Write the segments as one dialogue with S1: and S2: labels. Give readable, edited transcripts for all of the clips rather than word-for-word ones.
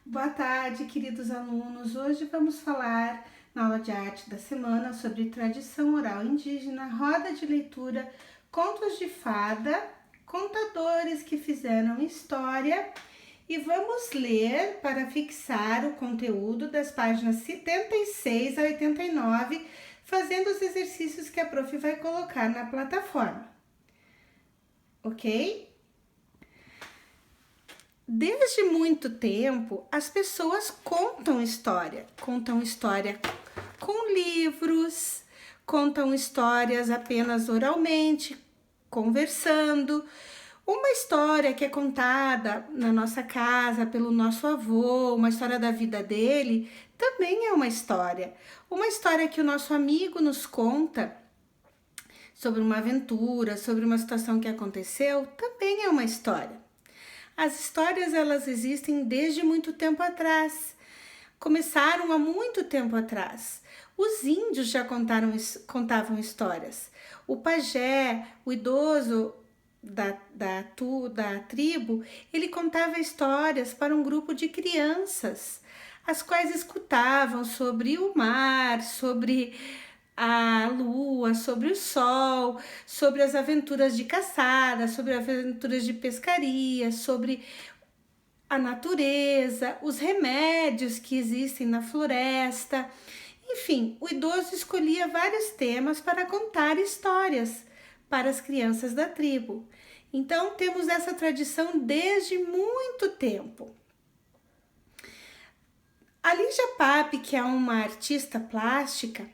S1: Boa tarde, queridos alunos. Hoje vamos falar na aula de arte da semana sobre tradição oral indígena, roda de leitura, contos de fada, contadores que fizeram história e vamos ler para fixar o conteúdo das páginas 76 a 89, fazendo os exercícios que a prof vai colocar na plataforma. Ok? Desde muito tempo, as pessoas contam história com livros, contam histórias apenas oralmente, conversando. Uma história que é contada na nossa casa pelo nosso avô, uma história da vida dele, também é uma história. Uma história que o nosso amigo nos conta sobre uma aventura, sobre uma situação que aconteceu, também é uma história. As histórias, elas existem desde muito tempo atrás. Começaram há muito tempo atrás. Os índios já contavam histórias. O pajé, o idoso da tribo, ele contava histórias para um grupo de crianças, as quais escutavam sobre o mar, sobre a lua, sobre o sol, sobre as aventuras de caçada, sobre aventuras de pescaria, sobre a natureza, os remédios que existem na floresta. Enfim, o idoso escolhia vários temas para contar histórias para as crianças da tribo. Então, temos essa tradição desde muito tempo. A Lígia Pape, que é uma artista plástica,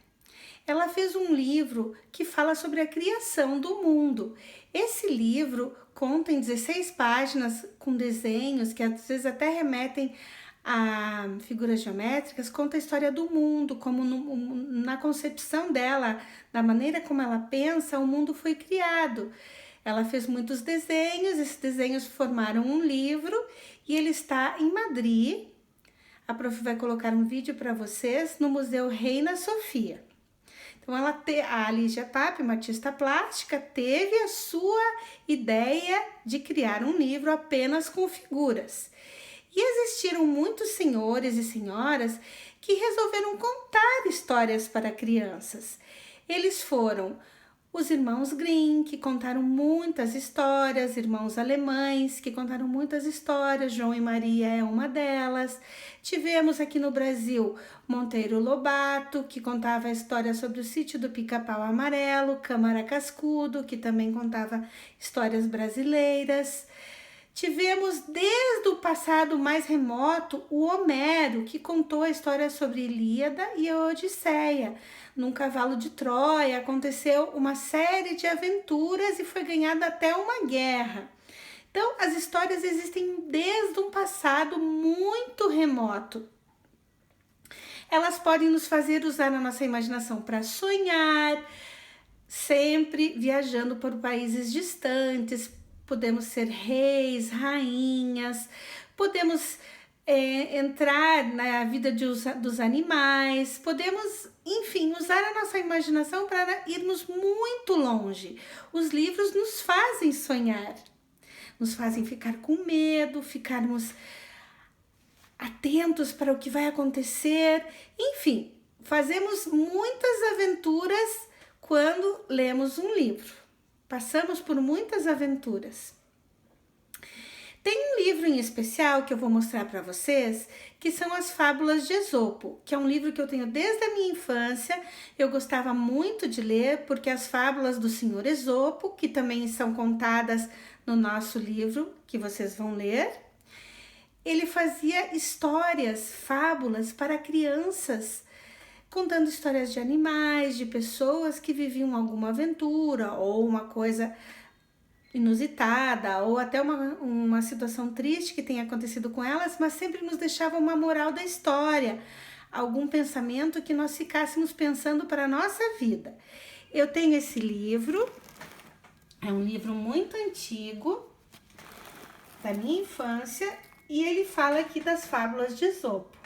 S1: ela fez um livro que fala sobre a criação do mundo. Esse livro conta em 16 páginas com desenhos que às vezes até remetem a figuras geométricas, conta a história do mundo, como na concepção dela, da maneira como ela pensa, o mundo foi criado. Ela fez muitos desenhos, esses desenhos formaram um livro e ele está em Madrid. A prof vai colocar um vídeo para vocês no Museu Reina Sofia. Então, a Lígia Pape, uma artista plástica, teve a sua ideia de criar um livro apenas com figuras. E existiram muitos senhores e senhoras que resolveram contar histórias para crianças. Eles foram os irmãos Grimm, que contaram muitas histórias, irmãos alemães, que contaram muitas histórias, João e Maria é uma delas. Tivemos aqui no Brasil Monteiro Lobato, que contava a história sobre o sítio do Pica-Pau Amarelo, Câmara Cascudo, que também contava histórias brasileiras. Tivemos desde o passado mais remoto o Homero, que contou a história sobre Ilíada e a Odisseia. Num cavalo de Troia aconteceu uma série de aventuras e foi ganhada até uma guerra. Então, as histórias existem desde um passado muito remoto. Elas podem nos fazer usar a nossa imaginação para sonhar, sempre viajando por países distantes. Podemos ser reis, rainhas, podemos entrar na vida dos animais, podemos, enfim, usar a nossa imaginação para irmos muito longe. Os livros nos fazem sonhar, nos fazem ficar com medo, ficarmos atentos para o que vai acontecer, enfim, fazemos muitas aventuras quando lemos um livro. Passamos por muitas aventuras. Tem um livro em especial que eu vou mostrar para vocês, que são as Fábulas de Esopo, que é um livro que eu tenho desde a minha infância. Eu gostava muito de ler, porque as fábulas do Senhor Esopo, que também são contadas no nosso livro, que vocês vão ler, ele fazia histórias, fábulas para crianças, contando histórias de animais, de pessoas que viviam alguma aventura ou uma coisa inusitada, ou até uma situação triste que tenha acontecido com elas, mas sempre nos deixava uma moral da história, algum pensamento que nós ficássemos pensando para a nossa vida. Eu tenho esse livro, é um livro muito antigo, da minha infância, e ele fala aqui das Fábulas de Esopo.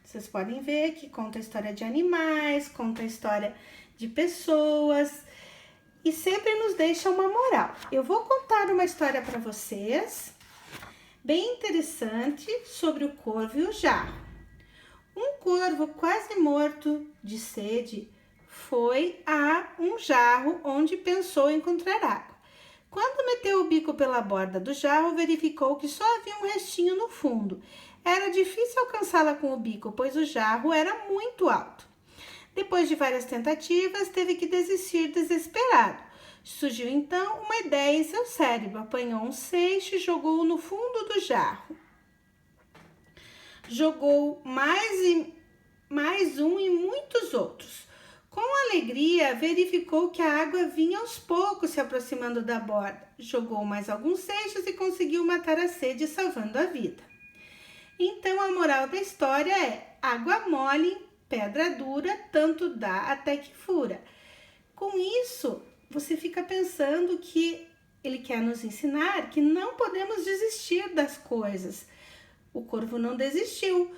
S1: Vocês podem ver que conta a história de animais, conta a história de pessoas e sempre nos deixa uma moral. Eu vou contar uma história para vocês bem interessante sobre o corvo e o jarro. Um corvo quase morto de sede foi a um jarro onde pensou encontrar água. Quando meteu o bico pela borda do jarro, verificou que só havia um restinho no fundo. Era difícil alcançá-la com o bico, pois o jarro era muito alto. Depois de várias tentativas, teve que desistir desesperado. Surgiu então uma ideia em seu cérebro. Apanhou um seixo e jogou-o no fundo do jarro. Jogou mais um e muitos outros. Com alegria, verificou que a água vinha aos poucos se aproximando da borda. Jogou mais alguns seixos e conseguiu matar a sede, salvando a vida. Então, a moral da história é: água mole, pedra dura, tanto dá até que fura. Com isso, você fica pensando que ele quer nos ensinar que não podemos desistir das coisas. O corvo não desistiu.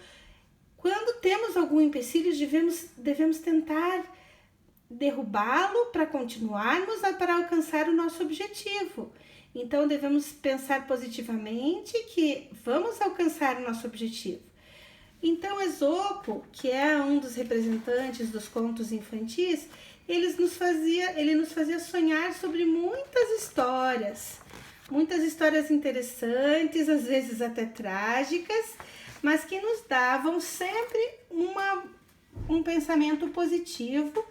S1: Quando temos algum empecilho, devemos tentar derrubá-lo para continuarmos para alcançar o nosso objetivo. Então, devemos pensar positivamente que vamos alcançar o nosso objetivo. Então, Esopo, que é um dos representantes dos contos infantis, ele nos fazia sonhar sobre muitas histórias interessantes, às vezes até trágicas, mas que nos davam sempre um pensamento positivo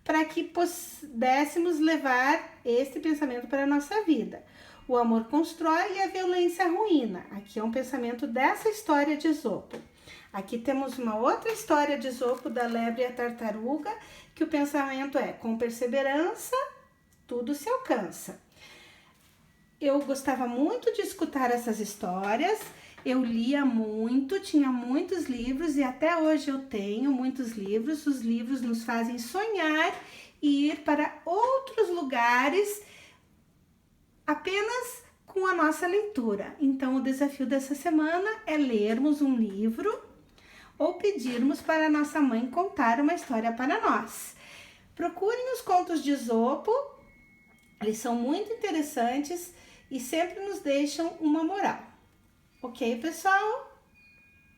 S1: para que pudéssemos levar esse pensamento para a nossa vida. O amor constrói e a violência arruína. Aqui é um pensamento dessa história de Esopo. Aqui temos uma outra história de Esopo, da lebre e a tartaruga, que o pensamento é: com perseverança, tudo se alcança. Eu gostava muito de escutar essas histórias, eu lia muito, tinha muitos livros e até hoje eu tenho muitos livros. Os livros nos fazem sonhar e ir para outros lugares apenas com a nossa leitura. Então, o desafio dessa semana é lermos um livro ou pedirmos para a nossa mãe contar uma história para nós. Procurem os contos de Esopo, eles são muito interessantes e sempre nos deixam uma moral. Ok, pessoal?